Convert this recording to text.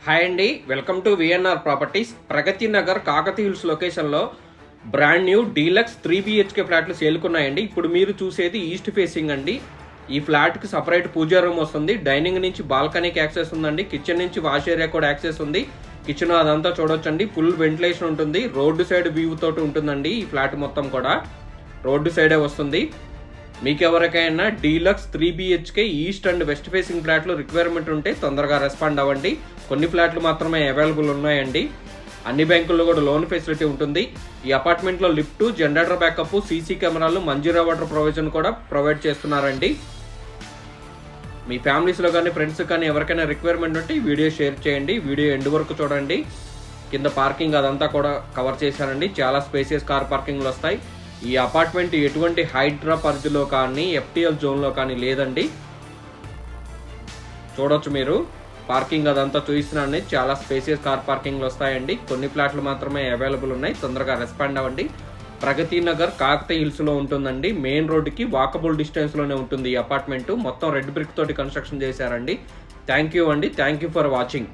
Hi అండి, welcome to VNR properties. Pragathi Nagar Kakatiya Hills లొకేషన్లో brand new deluxe 3 BHK ఫ్లాట్లు సేల్కున్నాయండి. ఇప్పుడు మీరు చూసేది ఈస్ట్ ఫేసింగ్ అండి. ఈ ఫ్లాట్కి సపరేట్ పూజా రూమ్ వస్తుంది. డైనింగ్ నుంచి బాల్కనీకి యాక్సెస్ ఉందండి. కిచెన్ నుంచి వాష్ ఏరియా కూడా యాక్సెస్ ఉంది. కిచెన్ అదంతా చూడొచ్చండి. ఫుల్ వెంటిలేషన్ ఉంటుంది. రోడ్డు సైడ్ వ్యూ తోటి ఉంటుందండి. ఈ ఫ్లాట్ మొత్తం కూడా రోడ్డు సైడే వస్తుంది. మీకు ఎవరికైనా deluxe 3 BHK east and west facing ఫ్లాట్లు రిక్వైర్మెంట్ ఉంటే తొందరగా రెస్పాండ్ అవ్వండి. కొన్ని ఫ్లాట్లు మాత్రమే అవైలబుల్ ఉన్నాయండి. అన్ని బ్యాంకుల్లో కూడా లోన్ ఫెసిలిటీ ఉంటుంది. ఈ అపార్ట్మెంట్లో లిఫ్ట్, జనరేటర్ బ్యాకప్, సీసీ కెమెరాలు, మంజీరా వాటర్ ప్రొవిజన్ కూడా ప్రొవైడ్ చేస్తున్నారండి. మీ ఫ్యామిలీస్లో కానీ ఫ్రెండ్స్ కానీ ఎవరికైనా రిక్వైర్మెంట్ ఉంటే ఈ వీడియో షేర్ చేయండి. వీడియో ఎండ్ వరకు చూడండి. కింద పార్కింగ్ అదంతా కూడా కవర్ చేశానండి. చాలా స్పేసియస్ కార్ పార్కింగ్లు వస్తాయి. ఈ అపార్ట్మెంట్ ఎటువంటి హైడ్రా పరిధిలో కానీ FTL జోన్లో కానీ లేదండి. చూడొచ్చు మీరు. పార్కింగ్ అదంతా చూపిస్తున్నాను. చాలా స్పేసియస్ కార్ పార్కింగ్లు వస్తాయండి. కొన్ని ఫ్లాట్లు మాత్రమే అవైలబుల్ ఉన్నాయి. తొందరగా రెస్పాండ్ అవ్వండి. ప్రగతి నగర్ కాకతీయ హిల్స్లో ఉంటుందండి. మెయిన్ రోడ్డుకి వాకబుల్ డిస్టెన్స్లోనే ఉంటుంది ఈ అపార్ట్మెంట్. మొత్తం రెడ్ బ్రిక్ తోటి కన్స్ట్రక్షన్ చేశారండి. థ్యాంక్ యూ అండి. Thank you for watching.